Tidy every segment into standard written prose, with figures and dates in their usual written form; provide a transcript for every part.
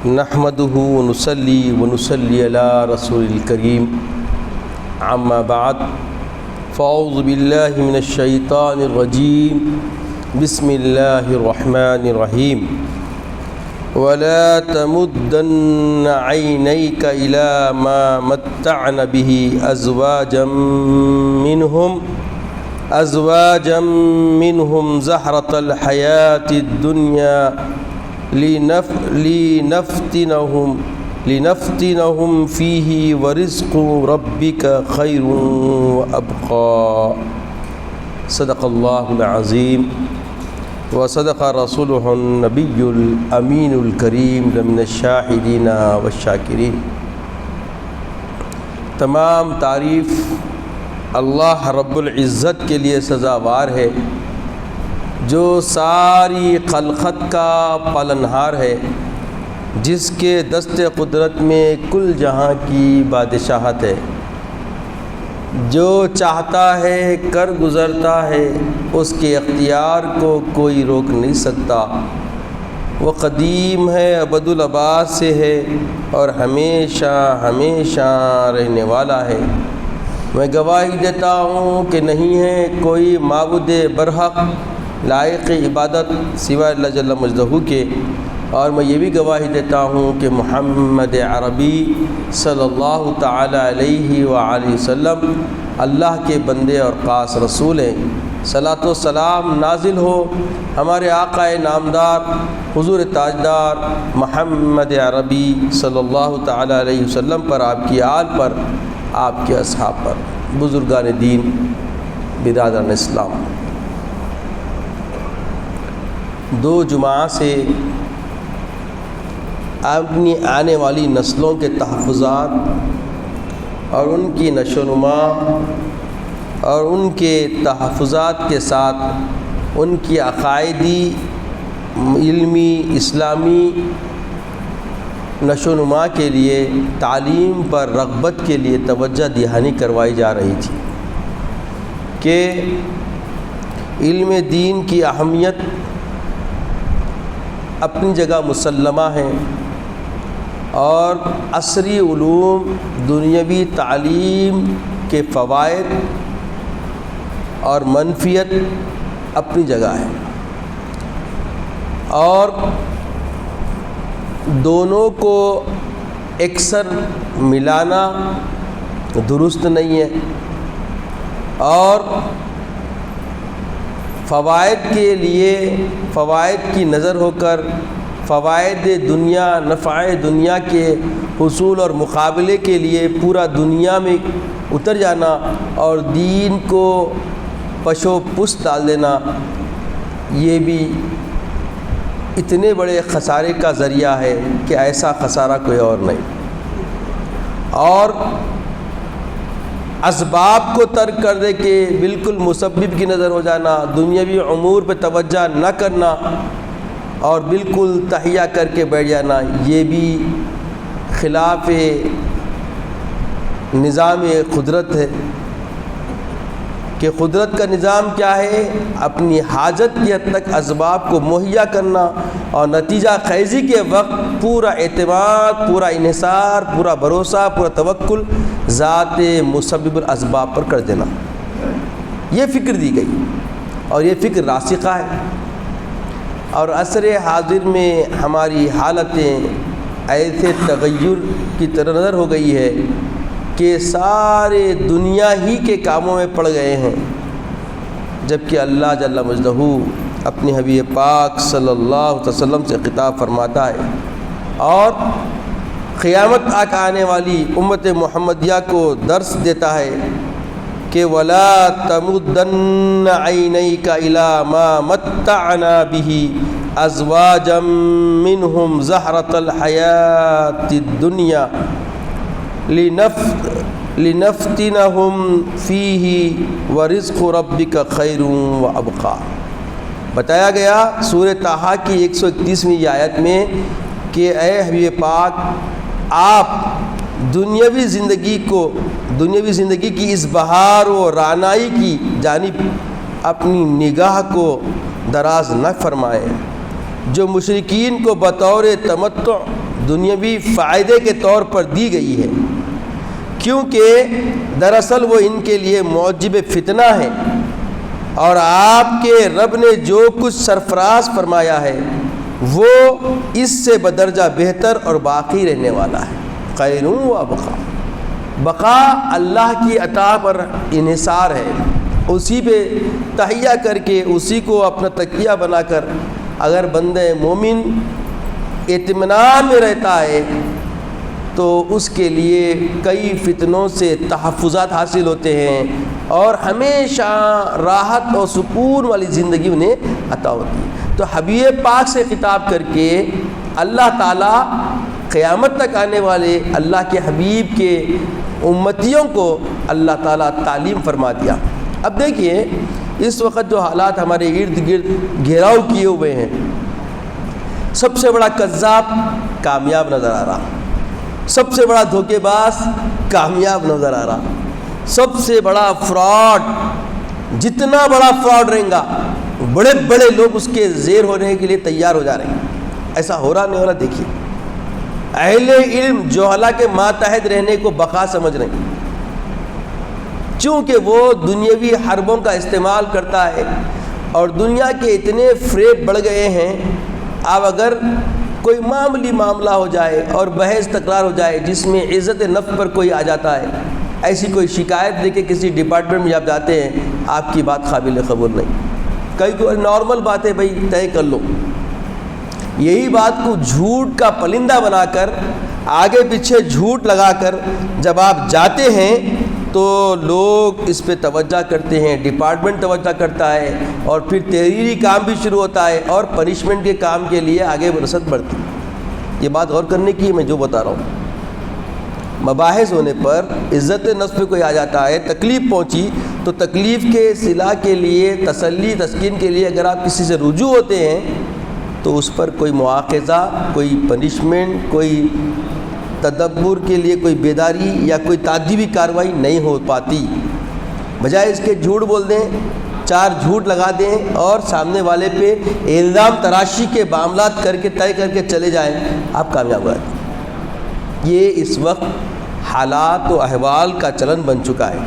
نحمده ونصلي على رسول الكريم اما بعد فاعوذ بالله من الشيطان الرجيم بسم الله الرحمن الرحيم ولا تمدن عينيك إلى ما متعنا به أزواجا منهم زهرة الحياة الدنيا لنفتنهم فيه ورزق ربك خير وأبقى صدق الله العظيم وصدق رسوله النبي الأمين الكريم من الشاهدين والشاكرين۔ تمام تعریف اللہ رب العزت کے لیے سزاوار ہے جو ساری خلقت کا پالنہار ہے، جس کے دست قدرت میں کل جہاں کی بادشاہت ہے، جو چاہتا ہے کر گزرتا ہے، اس کے اختیار کو کوئی روک نہیں سکتا۔ وہ قدیم ہے، ابد الآباد سے ہے اور ہمیشہ ہمیشہ رہنے والا ہے۔ میں گواہی دیتا ہوں کہ نہیں ہے کوئی معبود برحق لائق عبادت سوائے اللہ جل مجدہ کے، اور میں یہ بھی گواہی دیتا ہوں کہ محمد عربی صلی اللہ تعالی علیہ وآلہ وسلم اللہ کے بندے اور خاص رسول ہیں۔ صلاۃ و سلام نازل ہو ہمارے آقا نامدار حضور تاجدار محمد عربی صلی اللہ تعالی علیہ وسلم پر، آپ کی آل پر، آپ کے اصحاب پر۔ بزرگان دین، برادران اسلام، 2 جمعہ سے اپنی آنے والی نسلوں کے تحفظات اور ان کی نشو و نما اور ان کے تحفظات کے ساتھ ان کی عقائدی، علمی، اسلامی نشو و نما کے لیے، تعلیم پر رغبت کے لیے توجہ دہانی کروائی جا رہی تھی کہ علم دین کی اہمیت اپنی جگہ مسلمہ ہے، اور عصری علوم، دنیاوی تعلیم کے فوائد اور منفیت اپنی جگہ ہے، اور دونوں کو اکثر ملانا درست نہیں ہے، اور فوائد کے لیے فوائد کی نظر ہو کر فوائد دنیا، نفع دنیا کے حصول اور مقابلے کے لیے پورا دنیا میں اتر جانا اور دین کو پش و پس ڈال دینا، یہ بھی اتنے بڑے خسارے کا ذریعہ ہے کہ ایسا خسارہ کوئی اور نہیں۔ اور اسباب کو ترک کر دے کے بالکل مسبب کی نظر ہو جانا، دنیاوی امور پہ توجہ نہ کرنا اور بالکل تہیہ کر کے بیٹھ جانا، یہ بھی خلاف نظام قدرت ہے۔ کہ قدرت کا نظام کیا ہے؟ اپنی حاجت کی حد تک اسباب کو مہیا کرنا اور نتیجہ خیزی کے وقت پورا اعتماد، پورا انحصار، پورا بھروسہ، پورا توکل ذات مسبب الاسباب پر کر دینا، یہ فکر دی گئی، اور یہ فکر راسخہ ہے۔ اور عصر حاضر میں ہماری حالتیں ایسے تغیر کی طرح نظر ہو گئی ہے کہ سارے دنیا ہی کے کاموں میں پڑ گئے ہیں، جبکہ اللہ جل مجدہ اپنے حبیب پاک صلی اللہ علیہ وسلم سے خطاب فرماتا ہے اور قیامت تک آنے والی امت محمدیہ کو درس دیتا ہے کہ وَلَا تَمُدَّنَّ عَيْنَيْكَ إِلَى مَا مَتَّعْنَا بِهِ أَزْوَاجًا مِّنْهُمْ زَهْرَةَ الْحَيَاةِ الدُّنْيَا لِنَفْتِنَهُمْ فِيهِ وَرِزْقُ رَبِّكَ خَيْرٌ وَأَبْقَى۔ بتایا گیا سورہ طٰہٰ کی 131ویں آیت میں کہ اے حبیب پاک، آپ دنیاوی زندگی کی اس بہار و رعنائی کی جانب اپنی نگاہ کو دراز نہ فرمائے جو مشرکین کو بطور تمتع دنیاوی فائدے کے طور پر دی گئی ہے، کیونکہ دراصل وہ ان کے لیے موجب فتنہ ہے، اور آپ کے رب نے جو کچھ سرفراز فرمایا ہے وہ اس سے بدرجہ بہتر اور باقی رہنے والا ہے۔ خیر و ابقا، بقا اللہ کی عطا پر انحصار ہے، اسی پہ تہیہ کر کے اسی کو اپنا تکیہ بنا کر اگر بندہ مومن اطمینان میں رہتا ہے تو اس کے لیے کئی فتنوں سے تحفظات حاصل ہوتے ہیں اور ہمیشہ راحت اور سکون والی زندگی انہیں عطا ہوتی ہے۔ تو حبیب پاک سے خطاب کر کے اللہ تعالیٰ قیامت تک آنے والے اللہ کے حبیب کے امتیوں کو اللہ تعالیٰ تعلیم فرما دیا۔ اب دیکھیے اس وقت جو حالات ہمارے ارد گرد گھیراؤ کیے ہوئے ہیں، سب سے بڑا کذاب کامیاب نظر آ رہا، سب سے بڑا دھوکے باز کامیاب نظر آ رہا، سب سے بڑا فراڈ، جتنا بڑا فراڈ رہے گا بڑے بڑے لوگ اس کے زیر ہونے کے لیے تیار ہو جا رہے ہیں۔ ایسا ہو رہا نہیں ہو رہا؟ دیکھیے اہل علم جوہلا کے ماتحت رہنے کو بقا سمجھ رہے ہیں، چونکہ وہ دنیاوی حربوں کا استعمال کرتا ہے اور دنیا کے اتنے فریب بڑھ گئے ہیں۔ اب اگر کوئی معمولی معاملہ ہو جائے اور بحث تکرار ہو جائے جس میں عزت نفس پر کوئی آ جاتا ہے، ایسی کوئی شکایت لے کے کسی ڈپارٹمنٹ میں جب جاتے ہیں، آپ کی بات قابل قبول نہیں، کئی کوئی نارمل بات ہے بھائی طے کر لو، یہی بات کو جھوٹ کا پلندہ بنا کر آگے پیچھے جھوٹ لگا کر جب آپ جاتے ہیں تو لوگ اس پہ توجہ کرتے ہیں، ڈپارٹمنٹ توجہ کرتا ہے اور پھر تحریری کام بھی شروع ہوتا ہے اور پنشمنٹ کے کام کے لیے آگے رسد بڑھتی ہے۔ یہ بات غور کرنے کی ہے، میں جو بتا رہا ہوں، مباحث ہونے پر عزت نفس پہ کوئی آ جاتا ہے، تکلیف پہنچی تو تکلیف کے صلاح کے لیے، تسلی تسکین کے لیے اگر آپ کسی سے رجوع ہوتے ہیں تو اس پر کوئی مواخذہ، کوئی پنشمنٹ، کوئی تدبر کے لیے کوئی بیداری یا کوئی تعدیبی کارروائی نہیں ہو پاتی، بجائے اس کے جھوٹ بول دیں، چار جھوٹ لگا دیں اور سامنے والے پہ الزام تراشی کے معاملات کر کے طے کر کے چلے جائیں، آپ کامیاب ہو جاتے ہیں۔ یہ اس وقت حالات و احوال کا چلن بن چکا ہے۔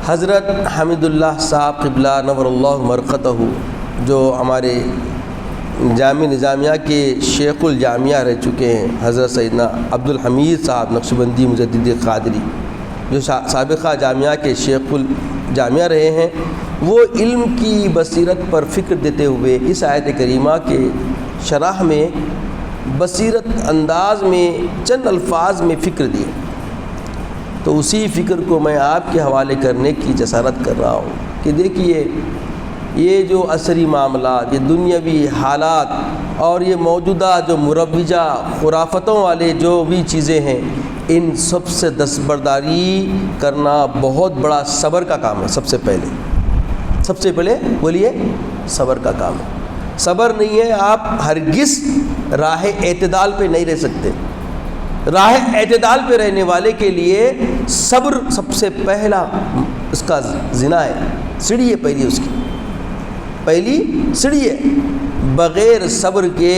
حضرت حمید اللہ صاحب قبلہ نور اللہ مرقدہ جو ہمارے جامعہ نظامیہ کے شیخ الجامعہ رہ چکے ہیں، حضرت سیدنا عبد الحمید صاحب نقشبندی مجدد قادری جو سابقہ جامعہ کے شیخ الجامعہ رہے ہیں، وہ علم کی بصیرت پر فکر دیتے ہوئے اس آیت کریمہ کے شرح میں بصیرت انداز میں چند الفاظ میں فکر دیے، تو اسی فکر کو میں آپ کے حوالے کرنے کی جسارت کر رہا ہوں کہ دیکھیے یہ جو عصری معاملات، یہ دنیاوی حالات اور یہ موجودہ جو مروجہ خرافتوں والے جو بھی چیزیں ہیں، ان سب سے دستبرداری کرنا بہت بڑا صبر کا کام ہے۔ سب سے پہلے بولیے صبر کا کام ہے۔ صبر نہیں ہے آپ ہرگز راہ اعتدال پہ نہیں رہ سکتے۔ راہ اعتدال پہ رہنے والے کے لیے صبر سب سے پہلا اس کا زنا ہے، سیڑھی ہے پہلی سیڑھی ہے۔ بغیر صبر کے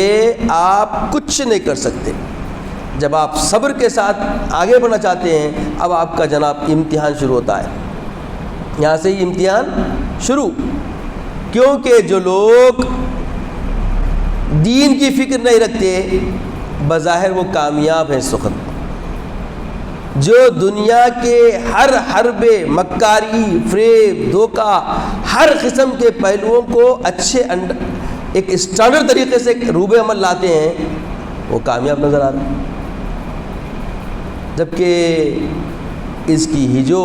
آپ کچھ نہیں کر سکتے۔ جب آپ صبر کے ساتھ آگے بڑھنا چاہتے ہیں، اب آپ کا جناب امتحان شروع ہوتا ہے، یہاں سے ہی امتحان شروع، کیونکہ جو لوگ دین کی فکر نہیں رکھتے بظاہر وہ کامیاب ہیں اس وقت۔ جو دنیا کے ہر حرب مکاری، فریب، دھوکہ، ہر قسم کے پہلوؤں کو اچھے ایک اسٹینڈرڈ طریقے سے روبے عمل لاتے ہیں، وہ کامیاب نظر آ رہے ہیں۔ جبکہ اس کی ہی جو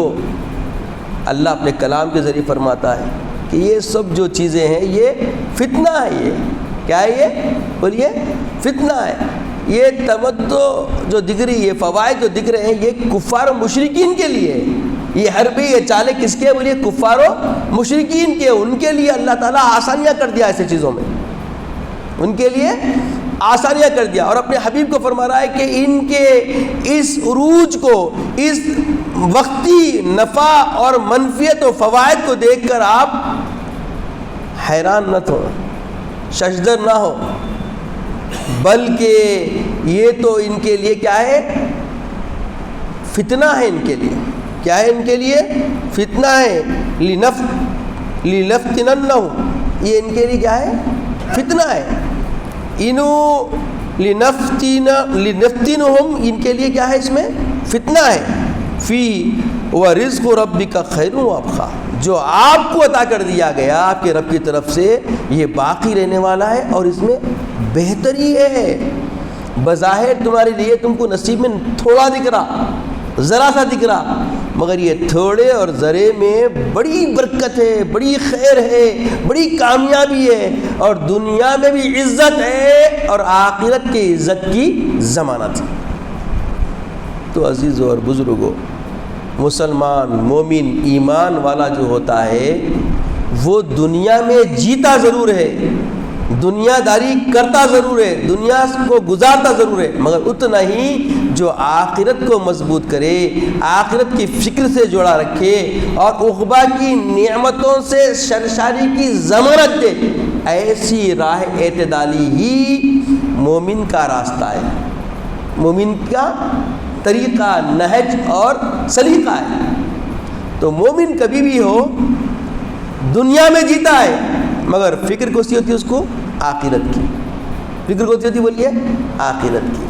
اللہ اپنے کلام کے ذریعے فرماتا ہے کہ یہ سب جو چیزیں ہیں یہ فتنہ ہے۔ یہ کیا ہے؟ یہ بولیے فتنہ ہے۔ یہ تمتع جو دکھ رہی ہے، فوائد جو دکھ رہے ہیں، یہ کفار و مشرکین کے لیے ہے۔ یہ حربی، یہ چالیں کس کے؟ بولیے کفار و مشرکین کے، ان کے لیے اللہ تعالیٰ آسانیاں کر دیا ایسے چیزوں میں، ان کے لیے آسانیاں کر دیا، اور اپنے حبیب کو فرما رہا ہے کہ ان کے اس عروج کو، اس وقتی نفع اور منفیت و فوائد کو دیکھ کر آپ حیران نہ ہو، ششدر نہ ہو، بلکہ یہ تو ان کے لیے کیا ہے؟ فتنہ ہے ان کے لیے. کیا ہے ان کے لیے؟ فتنہ ہے. لنفتننہم، یہ ان کے لیے کیا ہے؟ فتنہ ہے. لنفتنہم، ان کے لیے کیا ہے؟ اس میں فتنہ ہے. فی ورزق ربک خیر وابقیٰ، جو آپ کو عطا کر دیا گیا آپ کے رب کی طرف سے یہ باقی رہنے والا ہے اور اس میں بہتری ہے. بظاہر تمہارے لیے تم کو نصیب میں تھوڑا دکھ رہا، ذرا سا دکھ رہا، مگر یہ تھوڑے اور ذرے میں بڑی برکت ہے، بڑی خیر ہے، بڑی کامیابی ہے، اور دنیا میں بھی عزت ہے اور آخرت کی عزت کی ضمانت ہے. تو عزیزو اور بزرگو، مسلمان مومن ایمان والا جو ہوتا ہے وہ دنیا میں جیتا ضرور ہے، دنیا داری کرتا ضرور ہے، دنیا کو گزارتا ضرور ہے، مگر اتنا ہی جو آخرت کو مضبوط کرے، آخرت کی فکر سے جوڑا رکھے اور عقبہ کی نعمتوں سے سرشاری کی ضمانت دے، ایسی راہ اعتدالی ہی مومن کا راستہ ہے، مومن کا طریقہ، نہج اور سلیقہ ہے. تو مومن کبھی بھی ہو دنیا میں جیتا ہے، مگر فکر کون سی ہوتی ہے اس کو؟ آخرت کی. فکر کون سی ہوتی ہے؟ بولیے آخرت کی.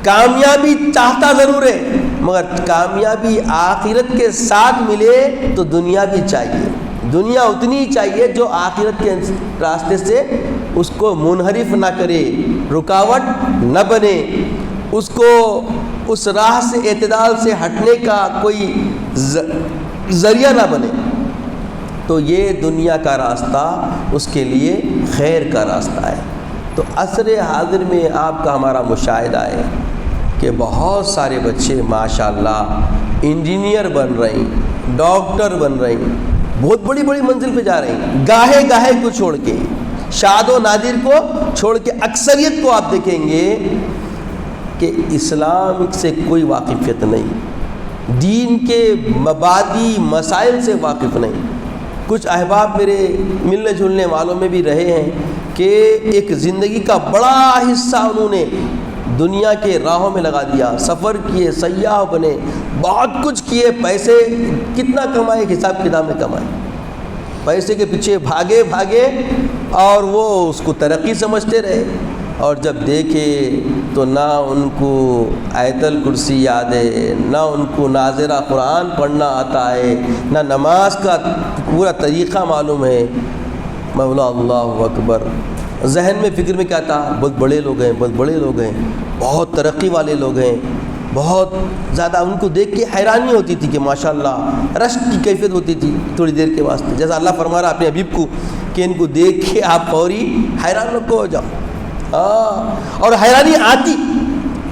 کامیابی چاہتا ضرور ہے، مگر کامیابی آخرت کے ساتھ ملے تو دنیا بھی چاہیے. دنیا اتنی ہی چاہیے جو آخرت کے راستے سے اس کو منحرف نہ کرے، رکاوٹ نہ بنے، اس کو اس راہ سے اعتدال سے ہٹنے کا کوئی ذریعہ نہ بنے. تو یہ دنیا کا راستہ اس کے لیے خیر کا راستہ ہے. تو عصر حاضر میں آپ کا ہمارا مشاہدہ ہے کہ بہت سارے بچے ماشاءاللہ انجینئر بن رہے ہیں، ڈاکٹر بن رہے ہیں، بہت بڑی بڑی منزل پہ جا رہے ہیں، گاہے گاہے کو چھوڑ کے، شاد و نادر کو چھوڑ کے اکثریت کو آپ دیکھیں گے کہ اسلام سے کوئی واقفیت نہیں، دین کے مبادی مسائل سے واقف نہیں. کچھ احباب میرے ملنے جلنے والوں میں بھی رہے ہیں کہ ایک زندگی کا بڑا حصہ انہوں نے دنیا کے راہوں میں لگا دیا، سفر کیے، سیاح بنے، بہت کچھ کیے، پیسے کتنا کمائے حساب کتاب میں کمائے، پیسے کے پیچھے بھاگے اور وہ اس کو ترقی سمجھتے رہے. اور جب دیکھے تو نہ ان کو آیت الکرسی یاد ہے، نہ ان کو ناظرہ قرآن پڑھنا آتا ہے، نہ نماز کا پورا طریقہ معلوم ہے. مولا اللہ اکبر، ذہن میں فکر میں کیا تھا؟ بہت بڑے لوگ ہیں، بہت بڑے لوگ ہیں، بہت ترقی والے لوگ ہیں، بہت زیادہ. ان کو دیکھ کے حیرانی ہوتی تھی کہ ماشاءاللہ رشک کی کیفیت ہوتی تھی تھوڑی دیر کے واسطے، جیسا اللہ فرما رہا اپنے حبیب کو کہ ان کو دیکھ کے آپ فوری حیران کو ہو جاؤ. اور حیرانی آتی،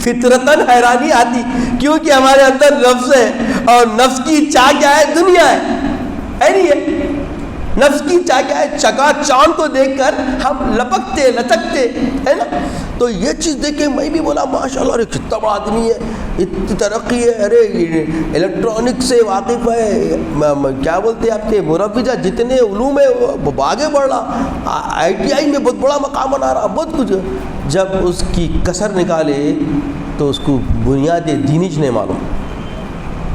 فطرتاً حیرانی آتی، کیونکہ ہمارے اندر نفس ہے اور نفس کی چاہ کیا ہے؟ دنیا ہے نہیں ہے؟ نفس کی چاہ کیا ہے؟ چکا چاند کو دیکھ کر ہم لپکتے لچکتے ہے نا. تو یہ چیز دیکھ کے میں بھی بولا ماشاءاللہ ارے کتنا بڑا آدمی ہے، اتنی ترقی ہے، ارے الیکٹرانک سے واقف ہے، کیا بولتے ہیں آپ کے مروجہ جتنے علوم ہے وہ آگے بڑھ رہا، ITI میں بہت بڑا مقام بنا رہا، بہت کچھ. جب اس کی کسر نکالے تو اس کو بنیاد دینی نہیں معلوم.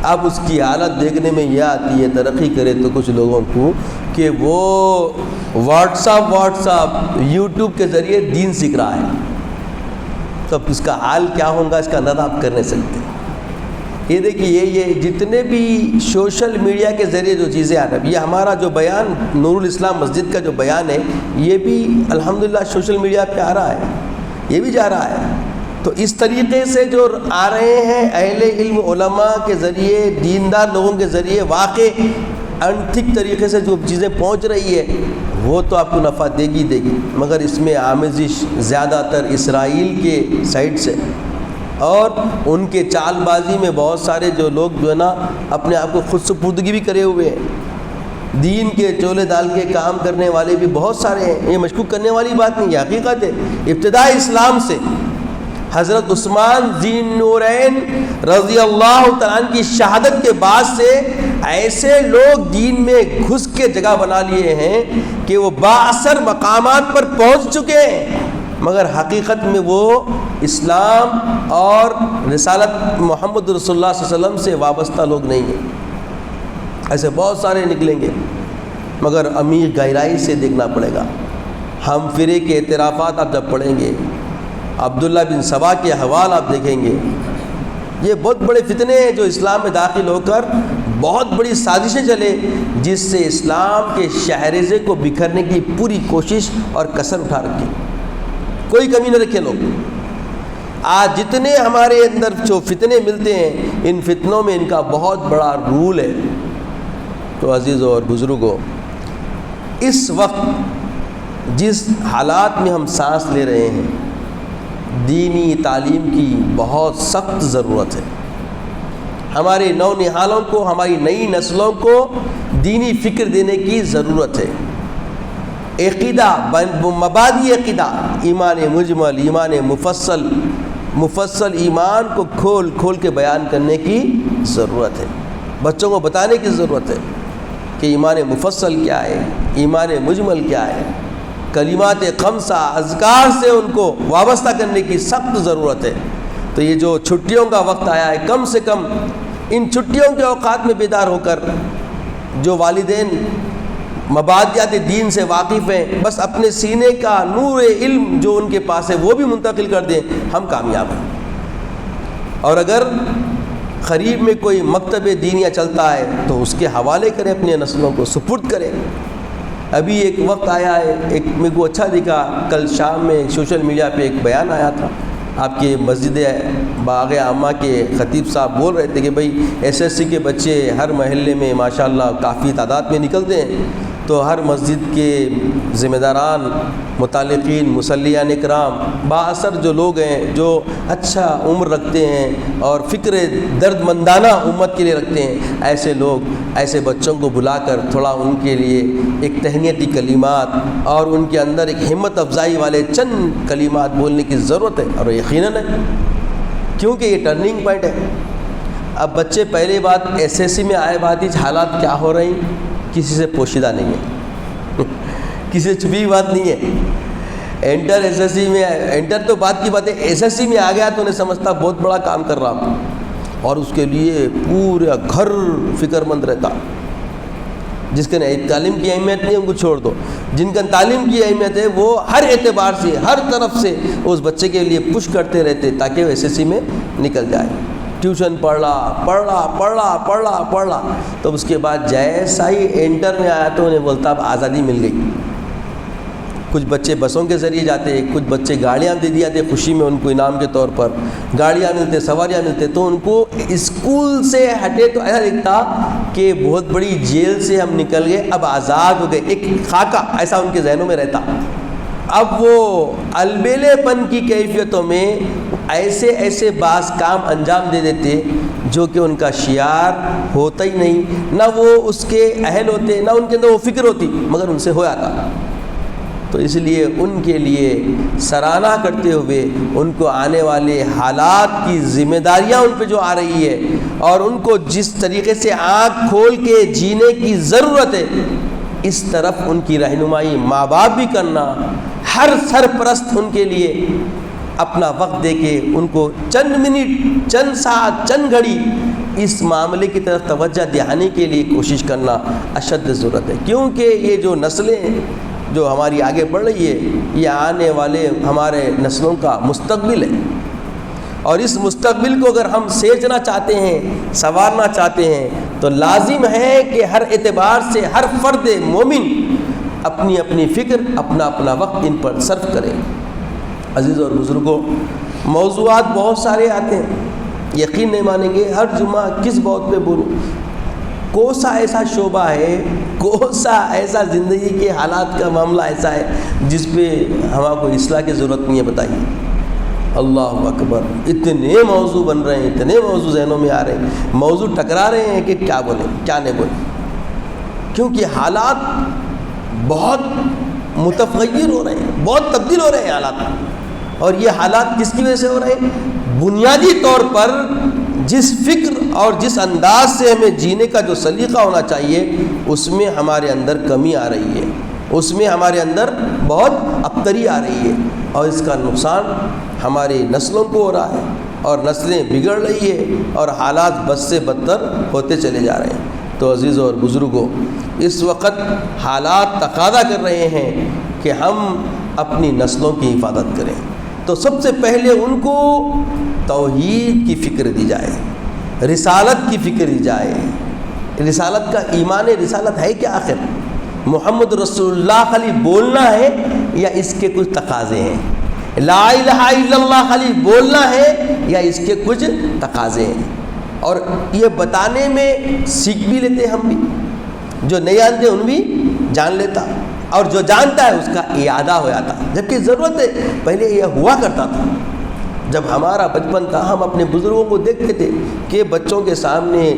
اب اس کی حالت دیکھنے میں یہ آتی ہے، ترقی کرے تو کچھ لوگوں کو کہ وہ واٹس ایپ یوٹیوب کے ذریعے دین سیکھ رہا ہے. تو اب اس کا حال کیا ہوگا اس کا اندازہ آپ کر نہیں سکتے. یہ دیکھیے یہ جتنے بھی سوشل میڈیا کے ذریعے جو چیزیں آ رہی ہیں، یہ ہمارا جو بیان نور الاسلام مسجد کا جو بیان ہے یہ بھی الحمدللہ سوشل میڈیا پہ آ رہا ہے، یہ بھی جا رہا ہے. تو اس طریقے سے جو آ رہے ہیں اہل علم علماء کے ذریعے، دیندار لوگوں کے ذریعے واقع انٹھک طریقے سے جو چیزیں پہنچ رہی ہے وہ تو آپ کو نفع دے گی، مگر اس میں آمیزش زیادہ تر اسرائیل کے سائڈ سے اور ان کے چال بازی میں بہت سارے جو لوگ جو ہے نا اپنے آپ کو خود سپردگی بھی کرے ہوئے ہیں، دین کے چولے دال کے کام کرنے والے بھی بہت سارے ہیں. یہ مشکوک کرنے والی بات نہیں، یہ حقیقت ہے. ابتداء اسلام سے حضرت عثمان ذی النورین رضی اللہ تعالیٰ عنہ کی شہادت کے بعد سے ایسے لوگ دین میں گھس کے جگہ بنا لیے ہیں کہ وہ بااثر مقامات پر پہنچ چکے ہیں. مگر حقیقت میں وہ اسلام اور رسالت محمد رسول اللہ صلی اللہ علیہ وسلم سے وابستہ لوگ نہیں ہیں۔ ایسے بہت سارے نکلیں گے، مگر عمیق گہرائی سے دیکھنا پڑے گا۔ ہم فرے کے اعترافات آپ جب پڑھیں گے، عبداللہ بن سبا کے حوال آپ دیکھیں گے، یہ بہت بڑے فتنے ہیں جو اسلام میں داخل ہو کر بہت بڑی سازشیں چلے، جس سے اسلام کے شہریزے کو بکھرنے کی پوری کوشش اور کسر اٹھا رکھی، کوئی کمی نہ رکھے لوگ۔ آج جتنے ہمارے اندر جو فتنے ملتے ہیں، ان فتنوں میں ان کا بہت بڑا رول ہے۔ تو عزیزوں اور بزرگوں، اس وقت جس حالات میں ہم سانس لے رہے ہیں، دینی تعلیم کی بہت سخت ضرورت ہے۔ ہمارے نونہالوں کو، ہماری نئی نسلوں کو دینی فکر دینے کی ضرورت ہے۔ عقیدہ، مبادی عقیدہ، ایمان مجمل، ایمان مفصل ایمان کو کھول کھول کے بیان کرنے کی ضرورت ہے۔ بچوں کو بتانے کی ضرورت ہے کہ ایمان مفصل کیا ہے، ایمان مجمل کیا ہے۔ کلمات خمسہ، اذکار سے ان کو وابستہ کرنے کی سخت ضرورت ہے۔ تو یہ جو چھٹیوں کا وقت آیا ہے، کم سے کم ان چھٹیوں کے اوقات میں بیدار ہو کر جو والدین مبادیات دین سے واقف ہیں، بس اپنے سینے کا نور علم جو ان کے پاس ہے وہ بھی منتقل کر دیں، ہم کامیاب ہیں۔ اور اگر قریب میں کوئی مکتب دینیہ چلتا ہے تو اس کے حوالے کریں، اپنے نسلوں کو سپرد کریں۔ ابھی ایک وقت آیا ہے، ایک میرے کو اچھا دکھا، کل شام میں سوشل میڈیا پہ ایک بیان آیا تھا، آپ کے مسجد باغ عامہ کے خطیب صاحب بول رہے تھے کہ بھائی SSC کے بچے ہر محلے میں ماشاءاللہ کافی تعداد میں نکلتے ہیں، تو ہر مسجد کے ذمہ داران، متعلقین، مصلیان اکرام، بااثر جو لوگ ہیں، جو اچھا عمر رکھتے ہیں اور فکر درد مندانہ امت کے لیے رکھتے ہیں، ایسے لوگ ایسے بچوں کو بلا کر تھوڑا ان کے لیے ایک تہنیتی کلمات اور ان کے اندر ایک ہمت افزائی والے چند کلمات بولنے کی ضرورت ہے، اور یقیناً ہے، کیونکہ یہ ٹرننگ پوائنٹ ہے۔ اب بچے پہلی بات SSC میں آئے بعد ہی حالات کیا ہو رہی ہیں کسی سے پوشیدہ نہیں ہے، کسی سے چھپی ہوئی بات نہیں ہے۔ انٹر SSC میں، انٹر تو بات کی بات ہے، SSC میں آ گیا تو انہیں سمجھتا بہت بڑا کام کر رہا ہوں، اور اس کے لیے پورا گھر فکر مند رہتا۔ جس کے تعلیم کی اہمیت نہیں ان کو چھوڑ دو، جن کا تعلیم کی اہمیت ہے وہ ہر اعتبار سے، ہر طرف سے اس بچے کے لیے پش کرتے رہتے تاکہ وہ SSC میں نکل جائے۔ ٹیوشن پڑھ رہا، تو اس کے بعد جیسا ہی انٹر میں آیا تو انہیں بولتا اب آزادی مل گئی۔ کچھ بچے بسوں کے ذریعے جاتے، کچھ بچے گاڑیاں دے دی جاتے خوشی میں ان کو انعام کے طور پر، گاڑیاں ملتے، سواریاں ملتے، تو ان کو اسکول سے ہٹے تو ایسا لگتا کہ بہت بڑی جیل سے ہم نکل گئے، اب آزاد ہو گئے، ایک خاکہ ایسا ان کے ذہنوں میں رہتا۔ اب وہ البیلے پن کی کیفیتوں میں ایسے بعض کام انجام دے دیتے جو کہ ان کا شعار ہوتا ہی نہیں، نہ وہ اس کے اہل ہوتے، نہ ان کے اندر وہ فکر ہوتی، مگر ان سے ہو جاتا۔ تو اس لیے ان کے لیے سراہنا کرتے ہوئے ان کو آنے والے حالات کی ذمہ داریاں ان پہ جو آ رہی ہے، اور ان کو جس طریقے سے آنکھ کھول کے جینے کی ضرورت ہے، اس طرف ان کی رہنمائی ماں باپ بھی کرنا، ہر سرپرست ان کے لیے اپنا وقت دے کے ان کو چند منٹ، چند ساعت، چند گھڑی اس معاملے کی طرف توجہ دلانے کے لیے کوشش کرنا اشد ضرورت ہے۔ کیونکہ یہ جو نسلیں جو ہماری آگے بڑھ رہی ہے، یہ آنے والے ہمارے نسلوں کا مستقبل ہے، اور اس مستقبل کو اگر ہم سینچنا چاہتے ہیں، سنوارنا چاہتے ہیں، تو لازم ہے کہ ہر اعتبار سے ہر فرد مومن اپنی اپنی فکر، اپنا اپنا وقت ان پر صرف کرے۔ عزیز اور بزرگوں، موضوعات بہت سارے آتے ہیں، یقین نہیں مانیں گے ہر جمعہ کس بات پہ بولوں۔ کوسا ایسا شعبہ ہے، کوسا ایسا زندگی کے حالات کا معاملہ ایسا ہے جس پہ ہمارے کو اصلاح کی ضرورت نہیں ہے، بتائیے۔ اللہ اکبر، اتنے موضوع بن رہے ہیں، اتنے موضوع ذہنوں میں آ رہے ہیں، موضوع ٹکرا رہے ہیں کہ کیا بولیں کیا نہیں بولیں، کیونکہ حالات بہت متغیر ہو رہے ہیں، بہت تبدیل ہو رہے ہیں حالات۔ اور یہ حالات کس کی وجہ سے ہو رہے ہیں؟ بنیادی طور پر جس فکر اور جس انداز سے ہمیں جینے کا جو سلیقہ ہونا چاہیے، اس میں ہمارے اندر کمی آ رہی ہے، اس میں ہمارے اندر بہت ابتری آ رہی ہے۔ اور اس کا نقصان ہماری نسلوں کو ہو رہا ہے اور نسلیں بگڑ رہی ہے اور حالات بد سے بدتر ہوتے چلے جا رہے ہیں۔ تو عزیزوں اور بزرگوں، اس وقت حالات تقاضا کر رہے ہیں کہ ہم اپنی نسلوں کی حفاظت کریں۔ تو سب سے پہلے ان کو توحید کی فکر دی جائے، رسالت کی فکر دی جائے۔ رسالت کا ایمان رسالت ہے کیا آخر؟ محمد رسول اللہ خالی بولنا ہے یا اس کے کچھ تقاضے ہیں؟ لا الہ الا اللہ خالی بولنا ہے یا اس کے کچھ تقاضے ہیں؟ اور یہ بتانے میں سیکھ بھی لیتے ہم بھی، جو نہیں جانتے ان بھی جان لیتا، اور جو جانتا ہے اس کا اعادہ ہو جاتا، جبکہ ضرورت ہے پہلے یہ ہوا کرتا تھا۔ جب ہمارا بچپن تھا ہم اپنے بزرگوں کو دیکھتے تھے کہ بچوں کے سامنے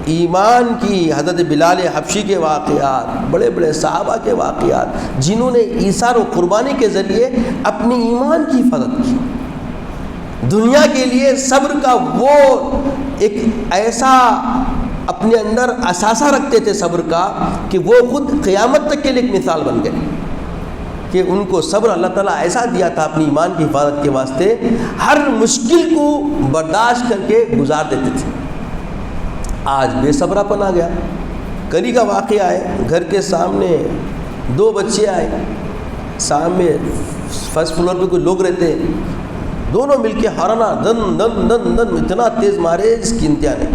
ایمان کی، حضرت بلال حبشی کے واقعات، بڑے بڑے صحابہ کے واقعات، جنہوں نے ایثار و قربانی کے ذریعے اپنی ایمان کی حفاظت کی، دنیا کے لیے صبر کا وہ ایک ایسا اپنے اندر اثاثہ رکھتے تھے صبر کا کہ وہ خود قیامت تک کے لیے ایک مثال بن گئے کہ ان کو صبر اللہ تعالیٰ ایسا دیا تھا اپنی ایمان کی حفاظت کے واسطے، ہر مشکل کو برداشت کر کے گزار دیتے تھے۔ آج بے صبرا پن آ گیا۔ کل کا واقعہ ہے، گھر کے سامنے 2 بچے آئے، سامنے فرسٹ فلور پہ کوئی لوگ رہتے ہیں، دونوں مل کے ہارنا دن دن دن دن اتنا تیز مارے جس کی انتہا نہیں۔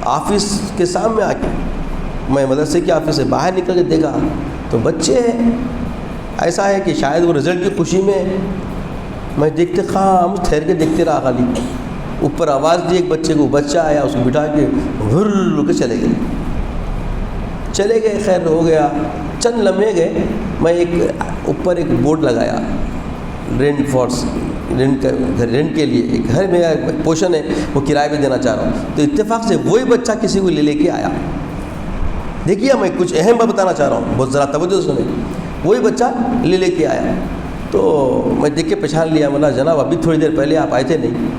آفس کے سامنے آ کے میں مدرسے کے آفس سے باہر نکل کے دیکھا تو بچے ہیں، ایسا ہے کہ شاید وہ رزلٹ کی خوشی میں میں دیکھتے خام ٹھہر کے دیکھتے رہا، خالی اوپر آواز دی ایک بچے کو، بچہ آیا اس کو بٹھا کے بھر کے چلے گئے۔ خیر ہو گیا، چند لمحے گئے، میں ایک اوپر ایک بورڈ لگایا رینٹ کے لیے، ایک گھر میں پوشن ہے وہ کرائے پہ دینا چاہ رہا ہوں، تو اتفاق سے وہی بچہ کسی کو لے کے آیا۔ دیکھیے میں کچھ اہم بات بتانا چاہ رہا ہوں، بہت ذرا توجہ سنیں۔ وہی بچہ لے کے آیا تو میں دیکھ کے پہچان لیا، بولا جناب ابھی تھوڑی دیر پہلے آپ آئے تھے نہیں؟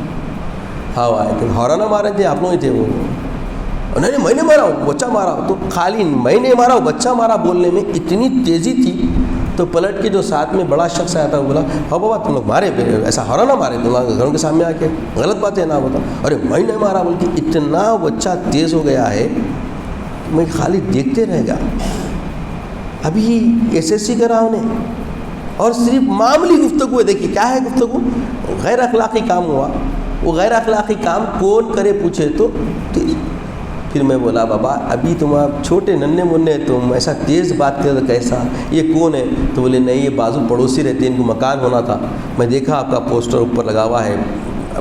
ہاں آئے تھے، ہارانہ مارے تھے آپ لوگ ہی تھے وہ؟ نہیں میں نے مارا ہوں، بچہ مارا ہوں۔ تو خالی میں نے مارا ہوں بچہ مارا بولنے میں اتنی تیزی تھی، تو پلٹ کے جو ساتھ میں بڑا شخص آیا تھا وہ بولا ہاں بابا تم لوگ مارے، ایسا ہارانہ مارے تم گھروں کے سامنے آ کے، غلط بات ہے نا بتا۔ ارے میں نے مارا بول کے اتنا بچہ تیز ہو گیا ہے، میں خالی دیکھتے رہ گیا۔ ابھی SSC کرا انہیں اور صرف معمولی گفتگو ہے، دیکھیے کیا ہے گفتگو، غیر اخلاقی کام ہوا۔ وہ غیر اخلاقی کام کون کرے پوچھے تو پھر میں بولا بابا ابھی تم آپ چھوٹے ننھے منھے، تم ایسا تیز بات کرے تو کیسا، یہ کون ہے؟ تو بولے نہیں یہ بازو پڑوسی رہتے ہیں، ان کو مکان ہونا تھا، میں دیکھا آپ کا پوسٹر اوپر لگا ہوا ہے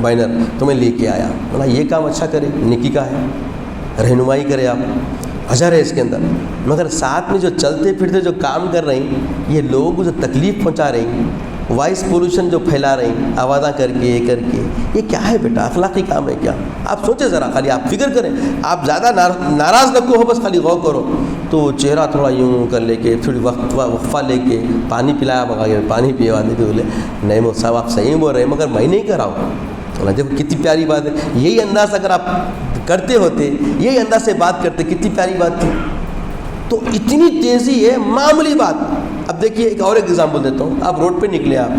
بینر، تو میں لے کے آیا۔ بولا یہ کام اچھا کرے، نیکی کا ہے، رہنمائی کرے آپ، اجر ہے اس کے اندر، مگر ساتھ میں جو چلتے پھرتے جو کام کر رہی ہیں، یہ لوگوں کو جو تکلیف پہنچا رہی ہیں، وائس پولوشن جو پھیلا رہی ہیں آوازاں کر کے یہ کر کے، یہ کیا ہے بیٹا؟ اخلاقی کام ہے کیا؟ آپ سوچیں ذرا، خالی آپ فکر کریں، آپ زیادہ ناراض نہ ہو، بس خالی غور کرو۔ تو چہرہ تھوڑا یوں کر لے کے تھوڑی وقفہ لے کے پانی پلایا، بگا کے پانی پیے والے تو بولے نہیں وہ صاحب آپ صحیح بول رہے ہیں مگر میں نہیں کر رہا ہوں۔ دیکھو کتنی پیاری بات ہے، یہی انداز اگر آپ کرتے ہوتے، یہی انداز سے بات کرتے، کتنی پیاری بات تھی۔ تو اتنی تیزی ہے، معمولی بات۔ اب دیکھیے ایک اور ایگزامپل دیتا ہوں، آپ روڈ پہ نکلے، آپ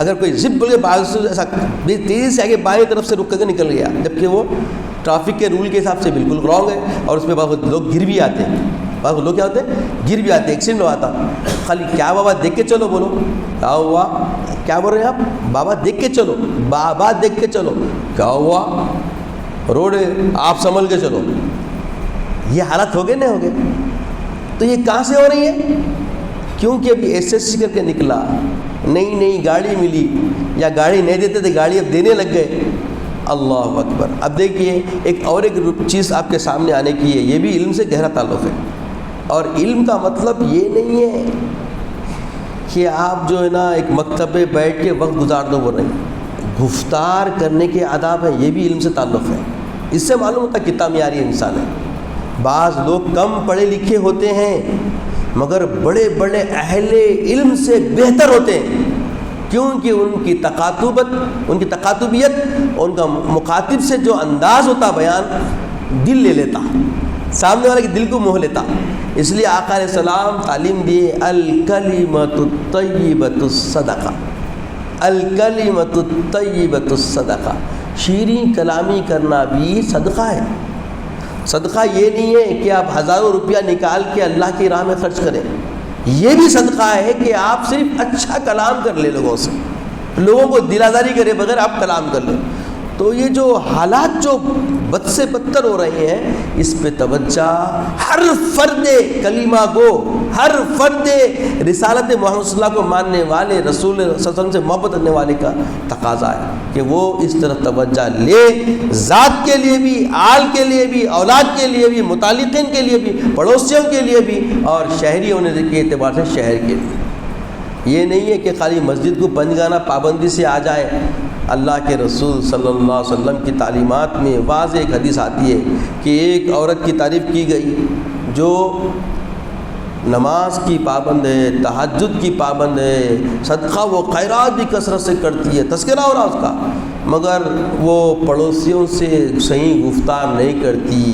اگر کوئی زپ بول کے باہر سے ایسا تیزی سے آگے بائیں طرف سے رک کر کے نکل گیا، جبکہ وہ ٹرافک کے رول کے حساب سے بالکل رانگ ہے، اور اس میں بہت لوگ گر بھی آتے ہیں، بہت لوگ کیا ہوتے ہیں گر بھی آتے ہیں، ایکسیڈنٹ ہوا تھا۔ خالی کیا بابا دیکھ کے چلو، بولو کیا ہوا، کیا بول رہے ہیں آپ؟ بابا دیکھ کے چلو، بابا دیکھ کے چلو، کیا ہوا، روڈ ہے آپ سنبھل کے چلو۔ یہ حالت ہو گئے نہیں ہو گئے؟ تو یہ کہاں سے ہو رہی ہے؟ کیونکہ ابھی SSC کر کے نکلا، نئی گاڑی ملی، یا گاڑی نہیں دیتے تھے گاڑی اب دینے لگ گئے۔ اللہ اکبر۔ اب دیکھیے ایک اور ایک چیز آپ کے سامنے آنے کی ہے، یہ بھی علم سے گہرا تعلق ہے، اور علم کا مطلب یہ نہیں ہے کہ آپ جو ہے نا ایک مکتب پہ بیٹھ کے وقت گزار دو، وہ نہیں، گفتار کرنے کے آداب ہیں، یہ بھی علم سے تعلق ہے۔ اس سے معلوم ہوتا ہے کتنا معیاری انسان ہے۔ بعض لوگ کم پڑھے لکھے ہوتے ہیں مگر بڑے بڑے اہل علم سے بہتر ہوتے ہیں، کیونکہ ان کی تقاطبیت، ان کا مخاطب سے جو انداز ہوتا بیان، دل لے لیتا، سامنے والے کے دل کو موہ لیتا۔ اس لیے آقا علیہ السلام تعلیم دیے الکلمۃ الطیبۃ الصدقہ، الکلمۃ الطیبۃ الصدقہ، شیریں کلامی کرنا بھی صدقہ ہے۔ صدقہ یہ نہیں ہے کہ آپ ہزاروں روپیہ نکال کے اللہ کی راہ میں خرچ کریں، یہ بھی صدقہ ہے کہ آپ صرف اچھا کلام کر لیں، لوگوں سے، لوگوں کو دل آزاری کرے بغیر آپ کلام کر لیں۔ تو یہ جو حالات جو بد سے بدتر ہو رہے ہیں، اس پہ توجہ ہر فرد کلمہ گو، ہر فرد رسالت محمد صلی اللہ علیہ وسلم کو ماننے والے، رسول صلی اللہ علیہ وسلم سے محبت کرنے والے کا تقاضا ہے کہ وہ اس طرح توجہ لے، ذات کے لیے بھی، آل کے لیے بھی، اولاد کے لیے بھی، متعلقین کے لیے بھی، پڑوسیوں کے لیے بھی، اور شہری ہونے کے اعتبار سے شہر کے لیے۔ یہ نہیں ہے کہ خالی مسجد کو بند گانا پابندی سے آ جائے۔ اللہ کے رسول صلی اللہ علیہ وسلم کی تعلیمات میں واضح ایک حدیث آتی ہے کہ ایک عورت کی تعریف کی گئی جو نماز کی پابند ہے، تہجد کی پابند ہے، صدقہ و خیرات بھی کثرت سے کرتی ہے، تذکرہ ہو رہا اس کا، مگر وہ پڑوسیوں سے صحیح گفتار نہیں کرتی،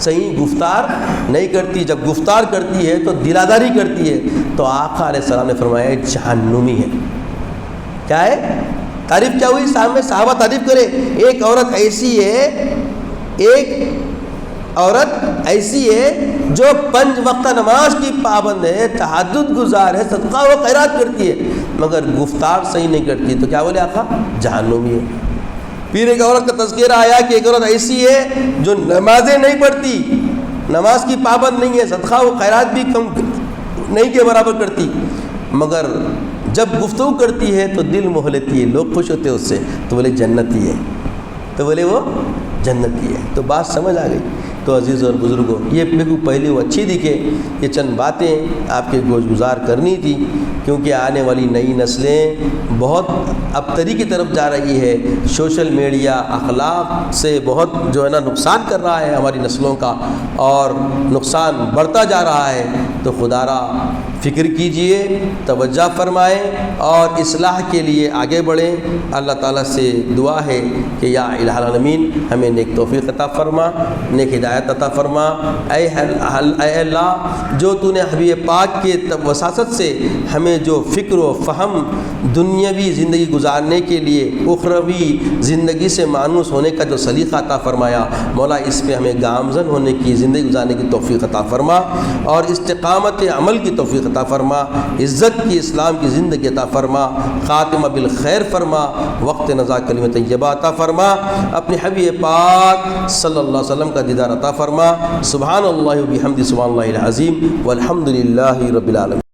صحیح گفتار نہیں کرتی۔ جب گفتار کرتی ہے تو دلاداری کرتی ہے، تو آقا علیہ السلام نے فرمایا جہنمی ہے۔ کیا ہے؟ تعریف کیا ہوئی؟ سامنے صحابہ تعریف کرے، ایک عورت ایسی ہے، ایک عورت ایسی ہے جو 5 وقت نماز کی پابند ہے، تہجد گزار ہے، صدقہ و خیرات کرتی ہے، مگر گفتار صحیح نہیں کرتی، تو کیا بولے آقا؟ جہنمی ہے۔ پھر ایک عورت کا تذکرہ آیا کہ ایک عورت ایسی ہے جو نمازیں نہیں پڑھتی، نماز کی پابند نہیں ہے، صدقہ و خیرات بھی کم نہیں کے برابر کرتی، مگر جب گفتگو کرتی ہے تو دل موہ لیتی ہے، لوگ خوش ہوتے ہیں اس سے، تو بولے جنتی ہے، تو بولے وہ جنتی ہے۔ تو بات سمجھ آ گئی۔ تو عزیز اور بزرگوں، یہ میرے کو پہلے وہ اچھی دکھے، یہ چند باتیں آپ کے گوش گزار کرنی تھی، کیونکہ آنے والی نئی نسلیں بہت ابتری کی طرف جا رہی ہے۔ سوشل میڈیا اخلاق سے بہت جو ہے نا نقصان کر رہا ہے ہماری نسلوں کا، اور نقصان بڑھتا جا رہا ہے۔ تو خدا را فکر کیجئے، توجہ فرمائیں اور اصلاح کے لیے آگے بڑھیں۔ اللہ تعالیٰ سے دعا ہے کہ یا الہ العالمین ہمیں نیک توفیق عطا فرما، نیک ہدایت عطا فرما۔ اے اللہ، جو تو نے حبیب پاک کے وساطت سے ہمیں جو فکر و فہم دنیاوی زندگی گزارنے کے لیے اخروی زندگی سے مانوس ہونے کا جو سلیقہ عطا فرمایا، مولا اس پہ ہمیں گامزن ہونے کی، زندگی گزارنے کی توفیق عطا فرما، اور استقامت عمل کی توفیق عطا فرما، عزت کی، اسلام کی زندگی عطا فرما، خاتمہ بالخیر فرما، وقت نزا کلمہ طیبہ عطا فرما، اپنے حبیب پاک صلی اللہ علیہ وسلم کا دیدار عطا فرما۔ سبحان اللہ و بحمدہ، سبحان اللہ العظیم، والحمد للہ رب العالمین۔